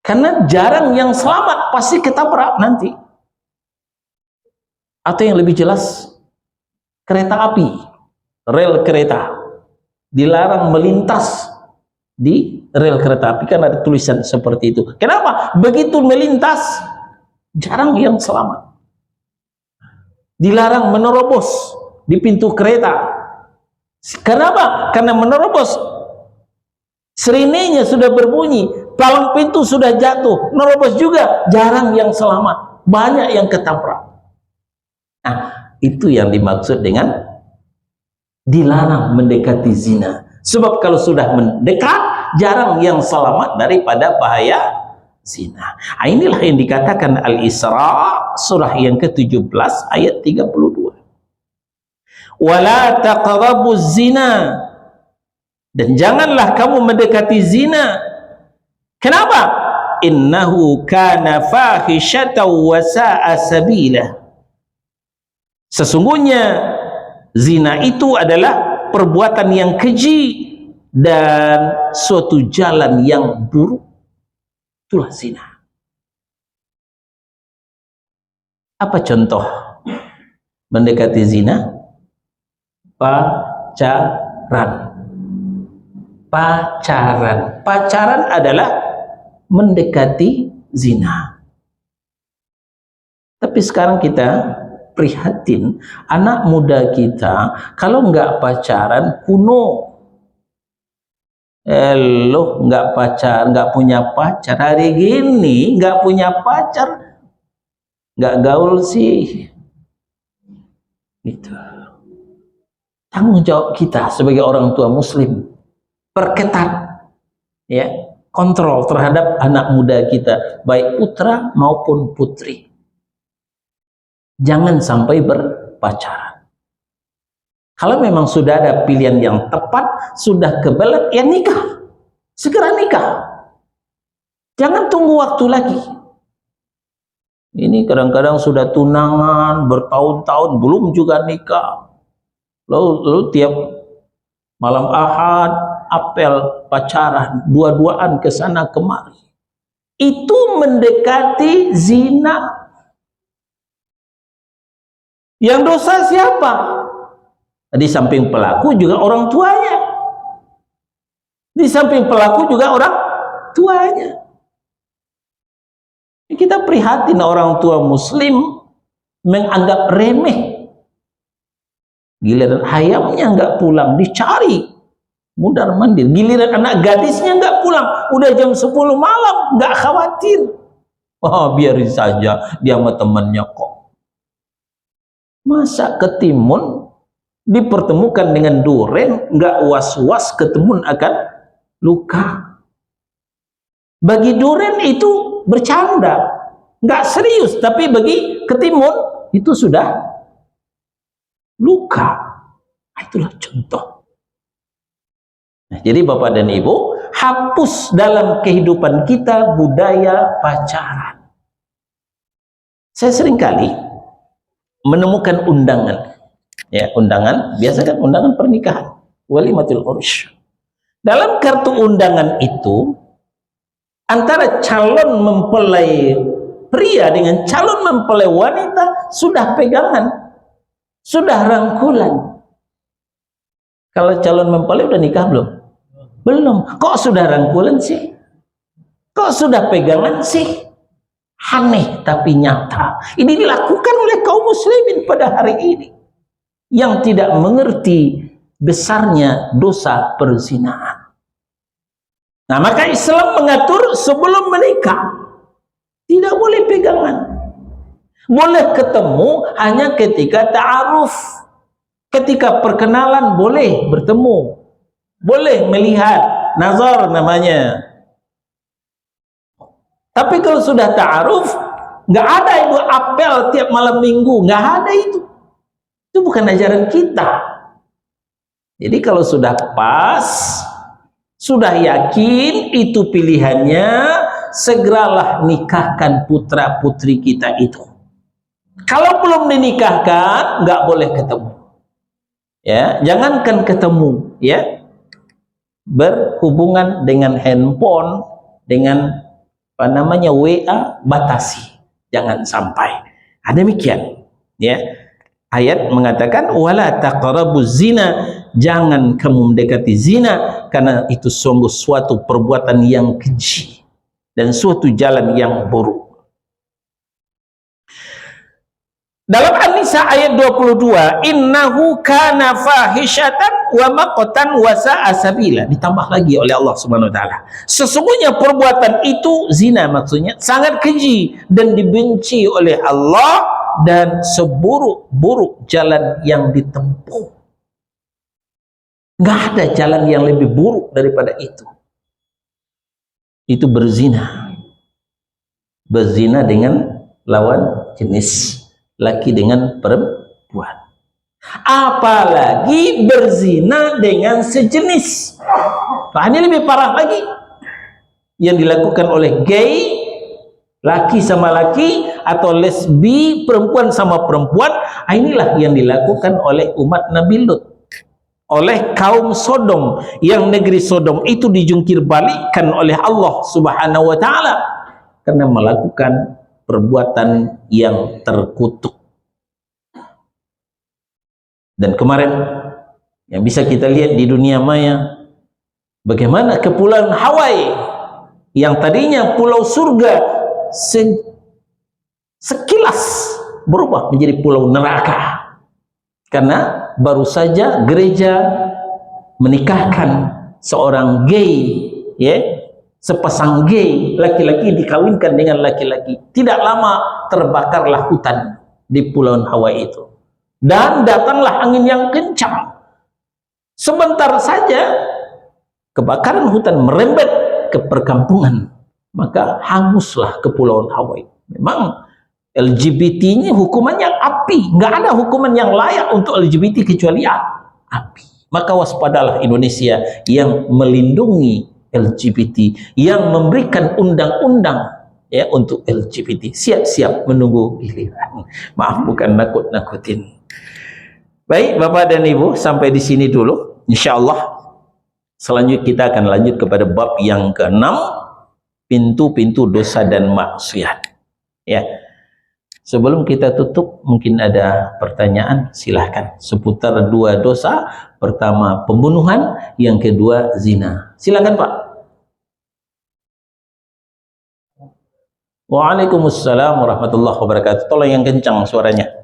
Karena jarang yang selamat, pasti ketabrak nanti. Atau yang lebih jelas, kereta api, rel kereta dilarang melintas di rel kereta api, kan ada tulisan seperti itu. Kenapa? Begitu melintas, jarang yang selamat. Dilarang menerobos di pintu kereta. Kenapa? Karena menerobos, sirenenya sudah berbunyi, palang pintu sudah jatuh, nerobos juga, jarang yang selamat, banyak yang ketabrak. Nah, itu yang dimaksud dengan dilarang mendekati zina. Sebab kalau sudah mendekat, jarang yang selamat daripada bahaya zina. Nah, inilah yang dikatakan Al-Isra surah yang ke-17 ayat 32. Wala taqrabuz zina, dan janganlah kamu mendekati zina. Kenapa? Innahu kana fahisyatan wa sa'a sabila. Sesungguhnya zina itu adalah perbuatan yang keji dan suatu jalan yang buruk. Itulah zina. Apa contoh mendekati zina? Pacaran. Pacaran adalah mendekati zina. Tapi sekarang kita prihatin, anak muda kita kalau nggak pacaran kuno. Loh, nggak pacar, nggak punya pacar, hari gini nggak punya pacar, nggak gaul sih. Itu tanggung jawab kita sebagai orang tua muslim, perketat ya kontrol terhadap anak muda kita, baik putra maupun putri. Jangan sampai berpacaran. Kalau memang sudah ada pilihan yang tepat, sudah kebelet, ya nikah. Segera nikah. Jangan tunggu waktu lagi. Ini kadang-kadang sudah tunangan bertahun-tahun belum juga nikah. Lalu tiap malam Ahad apel pacaran, dua-duaan ke sana kemari. Itu mendekati zina. Yang dosa siapa? Di samping pelaku juga orang tuanya. Di samping pelaku juga orang tuanya. Kita prihatin orang tua muslim menganggap remeh. Giliran ayamnya nggak pulang, dicari mundar mandir. Giliran anak gadisnya nggak pulang, udah jam 10 malam, nggak khawatir. Oh, biarin saja, dia sama temannya kok. Masa ketimun dipertemukan dengan duren, nggak was-was ketimun akan luka. Bagi duren itu bercanda, nggak serius, tapi bagi ketimun itu sudah luka. Nah, itulah contoh. Nah, jadi Bapak dan Ibu, hapus dalam kehidupan kita budaya pacaran. Saya seringkali menemukan undangan, ya undangan, biasa kan undangan pernikahan, walimatul urus. Dalam kartu undangan itu, antara calon mempelai pria dengan calon mempelai wanita sudah pegangan, sudah rangkulan. Kalau calon mempelai udah nikah belum? Belum. Kok sudah rangkulan sih? Kok sudah pegangan sih? Aneh tapi nyata. Ini dilakukan oleh kaum muslimin pada hari ini yang tidak mengerti besarnya dosa perzinahan. Nah, maka Islam mengatur sebelum menikah tidak boleh pegangan. Boleh ketemu hanya ketika ta'aruf. Ketika perkenalan boleh bertemu. Boleh melihat, nazar namanya. Tapi kalau sudah ta'aruf, nggak ada itu apel tiap malam minggu, nggak ada itu. Itu bukan ajaran kita. Jadi kalau sudah pas, sudah yakin itu pilihannya, segeralah nikahkan putra putri kita itu. Kalau belum dinikahkan, nggak boleh ketemu. Ya, jangankan ketemu, ya, berhubungan dengan handphone, dengan apa namanya WA, batasi, jangan sampai. Demikian, ya. Ayat mengatakan wala taqrabuz zina, jangan kamu mendekati zina karena itu sungguh suatu perbuatan yang keji dan suatu jalan yang buruk. Dalam An-Nisa ayat 22, innahu kana fahishatan wa maqtan wa sa'a sabila, ditambah lagi oleh Allah Subhanahu wa taala. Sesungguhnya perbuatan itu, zina maksudnya, sangat keji dan dibenci oleh Allah dan seburuk-buruk jalan yang ditempuh. Nggak ada jalan yang lebih buruk daripada itu. Itu berzina. Berzina dengan lawan jenis, laki dengan perempuan. Apalagi berzina dengan sejenis. Nah, ini lebih parah lagi. Yang dilakukan oleh gay, laki sama laki, atau lesbi, perempuan sama perempuan. Inilah yang dilakukan oleh umat Nabi Lut, oleh kaum Sodom, yang negeri Sodom itu dijungkir balikkan oleh Allah Subhanahu wa taala karena melakukan perbuatan yang terkutuk. Dan kemarin yang bisa kita lihat di dunia maya, bagaimana kepulauan Hawaii yang tadinya pulau surga sekilas berubah menjadi pulau neraka karena baru saja gereja menikahkan seorang gay, ya, sepasang gay, laki-laki dikawinkan dengan laki-laki. Tidak lama terbakarlah hutan di Pulau Hawaii itu, dan datanglah angin yang kencang. Sebentar saja kebakaran hutan merembet ke perkampungan, maka hanguslah Kepulauan Hawaii. Memang LGBT-nya hukumannya api, nggak ada hukuman yang layak untuk LGBT kecuali api. Maka waspadalah Indonesia yang melindungi LGBT, yang memberikan undang-undang, ya, untuk LGBT. Siap-siap menunggu giliran. Maaf, bukan nakut-nakutin. Baik Bapak dan Ibu, sampai di sini dulu. Insyaallah selanjutnya kita akan lanjut kepada bab yang ke-6, pintu-pintu dosa dan maksiat. Ya. Sebelum kita tutup, mungkin ada pertanyaan, silahkan, seputar dua dosa. Pertama pembunuhan, yang kedua zina. Silakan Pak. Waalaikumsalam warahmatullahi wabarakatuh. Tolong yang kencang suaranya.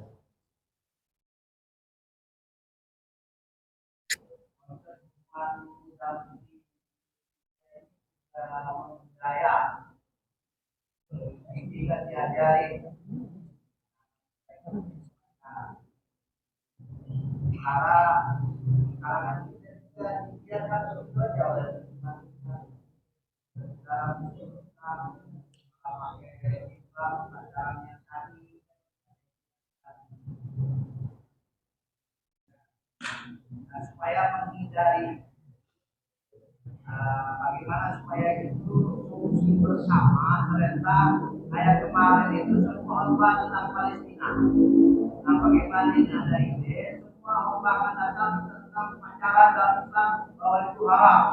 Supaya menghindari bagaimana supaya itu solusi bersama. Ternyata ayat kemarin itu semua khotbah tentang Palestina. Nah, bagaimana ini ada ide semua khotbah akan datang tentang pacaran dan tentang bahwa itu haram.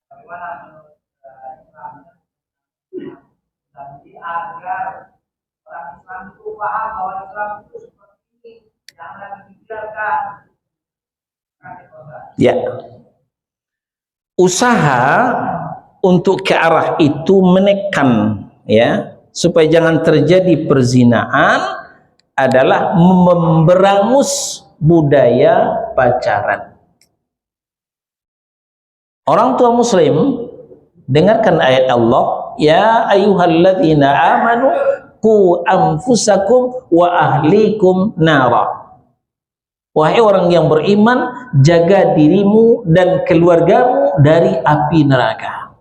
Bagaimana menurut Islam? Jadi agar orang Islam itu paham bahwa Islam itu seperti ini, jangan dibiarkan. Ya, usaha untuk ke arah itu menekan, ya, supaya jangan terjadi perzinaan adalah memberangus budaya pacaran. Orang tua muslim, dengarkan ayat Allah, ya ayyuhalladzina amanu qu anfusakum wa ahlikum nara. Wahai orang yang beriman, jaga dirimu dan keluargamu dari api neraka.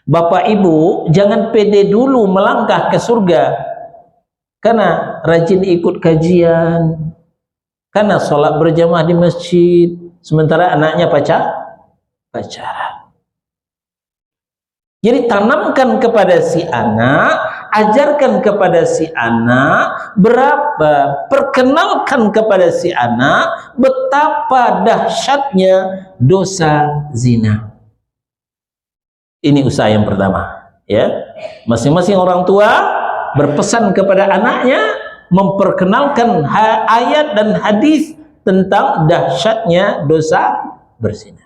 Bapak ibu, jangan pede dulu melangkah ke surga karena rajin ikut kajian, karena sholat berjamaah di masjid, sementara anaknya pacaran. Jadi tanamkan kepada si anak, ajarkan kepada si anak, perkenalkan kepada si anak betapa dahsyatnya dosa zina. Ini usaha yang pertama, ya. Masing-masing orang tua berpesan kepada anaknya memperkenalkan ayat dan hadis tentang dahsyatnya dosa berzina.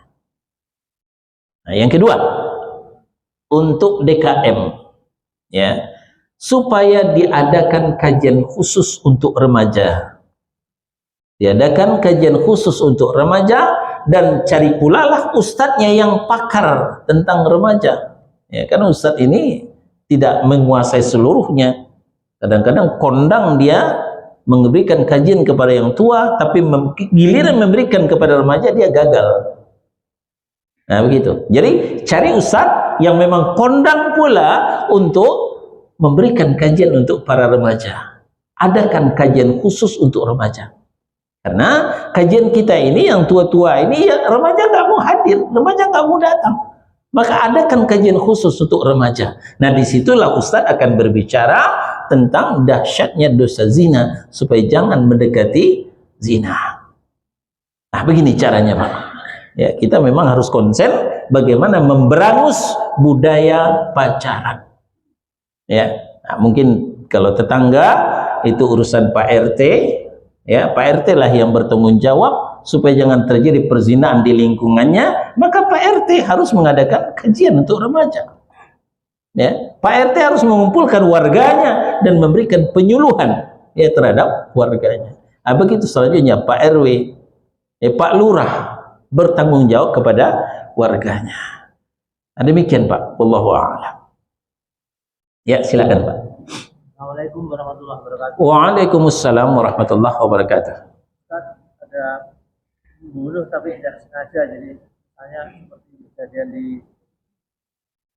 Nah, yang kedua, untuk DKM, ya, supaya diadakan kajian khusus untuk remaja. Diadakan kajian khusus untuk remaja dan cari pula lah ustadznya yang pakar tentang remaja. Ya, karena ustadz ini tidak menguasai seluruhnya. Kadang-kadang kondang dia memberikan kajian kepada yang tua, tapi giliran memberikan kepada remaja dia gagal. Nah, begitu. Jadi cari ustadz yang memang kondang pula untuk memberikan kajian untuk para remaja. Adakan kajian khusus untuk remaja. Karena kajian kita ini yang tua-tua ini ya remaja nggak mau hadir, remaja nggak mau datang. Maka adakan kajian khusus untuk remaja. Nah, disitulah ustadz akan berbicara tentang dahsyatnya dosa zina supaya jangan mendekati zina. Nah, begini caranya, Pak. Ya, kita memang harus konsen bagaimana memberangus budaya pacaran. Ya, nah, mungkin kalau tetangga itu urusan Pak RT, ya Pak RT lah yang bertanggung jawab supaya jangan terjadi perzinahan di lingkungannya, maka Pak RT harus mengadakan kajian untuk remaja. Ya, Pak RT harus mengumpulkan warganya dan memberikan penyuluhan ya terhadap warganya. Nah, begitu selanjutnya Pak RW, Pak Lurah bertanggung jawab kepada warganya. Nah, demikian Pak, wallahu a'lam. Ya, silakan Pak. Assalamualaikum warahmatullahi wabarakatuh. Waalaikumsalam warahmatullahi wabarakatuh. Ustaz, ada membunuh tapi tidak sengaja, jadi misalnya seperti kejadian di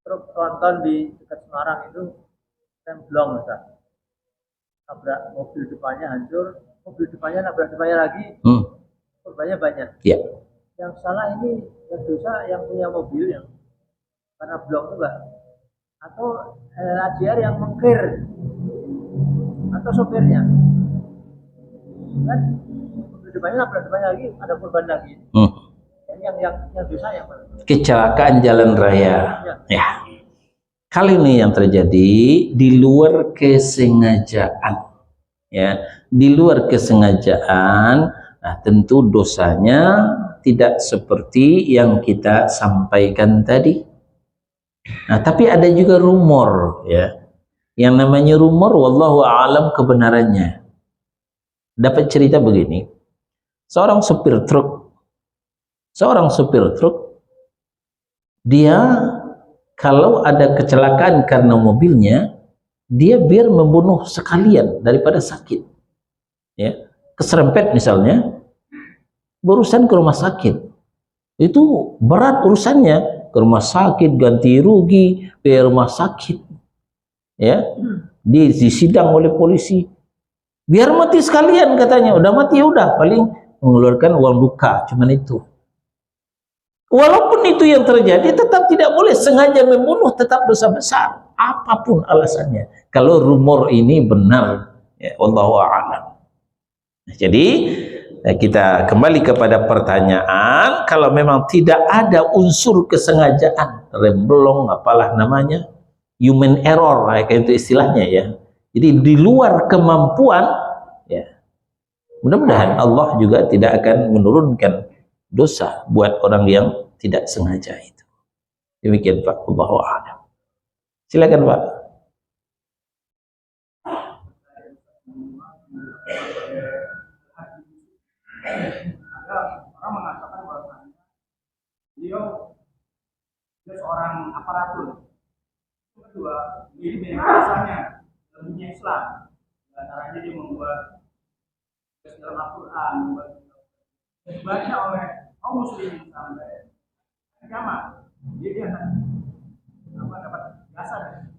truk tronton di dekat Semarang itu remblong, Ustaz. Nabrak mobil depannya hancur, mobil depannya nabrak depannya lagi, korbannya banyak. Ya. Yang salah ini yang dosa yang punya mobil yang karena blong itu enggak, atau AJR yang mengkir, atau sopirnya kan mobil depannya nabrak depannya lagi, ada korban lagi. Yang dosa yang mana? Kecelakaan jalan raya. Ya. Kali ini yang terjadi di luar kesengajaan. Ya, di luar kesengajaan. Nah, tentu dosanya tidak seperti yang kita sampaikan tadi. Nah, tapi ada juga rumor, ya. Yang namanya rumor, wallahu a'lam kebenarannya. Dapat cerita begini. Seorang supir truk, dia kalau ada kecelakaan karena mobilnya, dia biar membunuh sekalian daripada sakit. Ya, keserempet misalnya, berurusan ke rumah sakit. Itu berat urusannya, ke rumah sakit, ganti rugi, biaya rumah sakit. Ya, disidang oleh polisi. Biar mati sekalian katanya, udah mati udah, paling mengeluarkan uang duka, cuman itu. Walaupun itu yang terjadi, tetap tidak boleh sengaja membunuh, tetap dosa besar, apapun alasannya. Kalau rumor ini benar, ya, wallahu a'lam. Jadi kita kembali kepada pertanyaan, kalau memang tidak ada unsur kesengajaan, remblong apalah namanya, human error, kayak itu istilahnya ya. Jadi di luar kemampuan, ya, mudah-mudahan Allah juga tidak akan menurunkan dosa buat orang yang tidak sengaja itu. Demikian Pak, Allahu a'lam. Silakan Pak. Jadi banyak alasannya dalam dunia Islam. Antaranya dia membuat dalam Al-Quran, dibaca oleh kaum muslimin sampai kiamat. Jadi dia dapat jasa.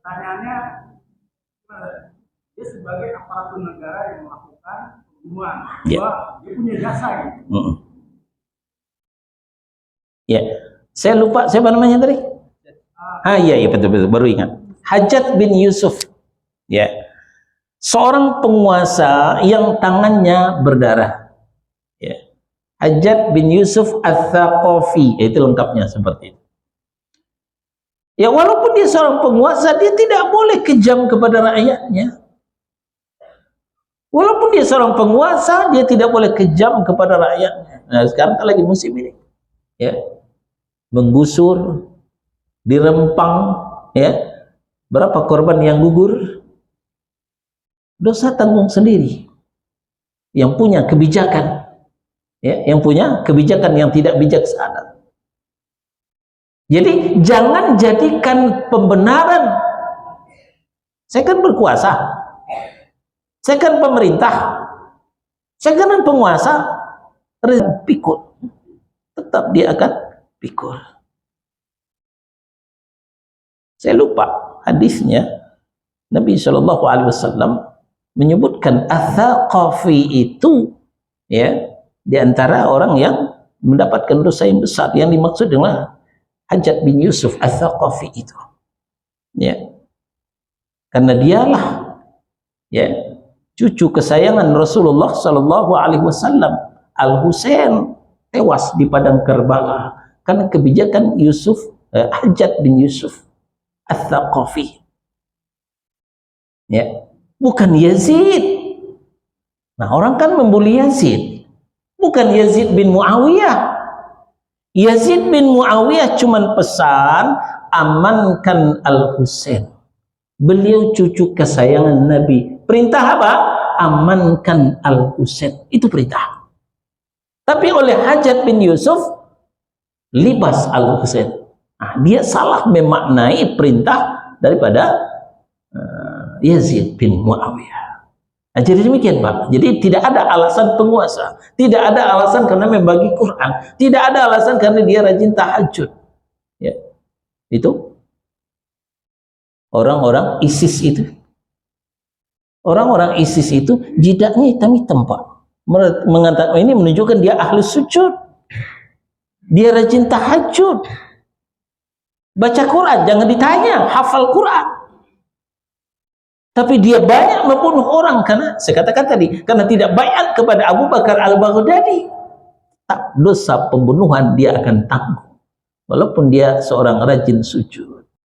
Pertanyaannya, dia sebagai aparatur negara yang melakukan pembunuhan, dia punya jasa gitu. Ya, saya lupa siapa namanya tadi. Iya betul baru ingat. Hajjaj bin Yusuf, ya, seorang penguasa yang tangannya berdarah. Ya. Hajjaj bin Yusuf Ats-Tsaqafi, itu lengkapnya seperti itu. Ya, walaupun dia seorang penguasa, dia tidak boleh kejam kepada rakyatnya. Walaupun dia seorang penguasa, dia tidak boleh kejam kepada rakyatnya. Nah, sekarang kan lagi musim ini, ya, menggusur, dirempang, ya, berapa korban yang gugur, dosa tanggung sendiri. Yang punya kebijakan, ya, yang punya kebijakan yang tidak bijaksana. Jadi jangan jadikan pembenaran, saya kan berkuasa, saya kan pemerintah, saya kan penguasa, pikul, tetap dia akan pikul. Saya lupa hadisnya, Nabi SAW menyebutkan Ats-Tsaqafi itu, ya, di antara orang yang mendapatkan dosa yang besar. Yang dimaksud dengan Hajjaj bin Yusuf Ats-Tsaqafi itu, ya, karena dialah, ya, cucu kesayangan Rasulullah SAW. Al-Husain tewas di padang Karbala karena kebijakan Hajjaj bin Yusuf Ats-Tsaqafi, ya, bukan Yazid. Nah, orang kan membuli Yazid, bukan Yazid bin Muawiyah. Yazid bin Muawiyah cuman pesan amankan Al-Husain, beliau cucu kesayangan Nabi. Perintah apa? Amankan Al-Husain, itu perintah. Tapi oleh Hajjaj bin Yusuf libas Al-Husain. Nah, dia salah memaknai perintah daripada Yazid bin Muawiyah. Nah, jadi demikian, Pak. Jadi tidak ada alasan penguasa, tidak ada alasan karena membagi Quran, tidak ada alasan karena dia rajin tahajud. Ya. Itu orang-orang ISIS itu. Orang-orang ISIS itu jidatnya hitam-hitam, Pak. Mengatakan ini menunjukkan dia ahli sujud. Dia rajin tahajud. Baca Quran, jangan ditanya, hafal Quran. Tapi dia banyak membunuh orang karena, saya katakan tadi, karena tidak baiat kepada Abu Bakar Al-Baghdadi. Tak, dosa pembunuhan dia akan tanggung. Walaupun dia seorang rajin sujud.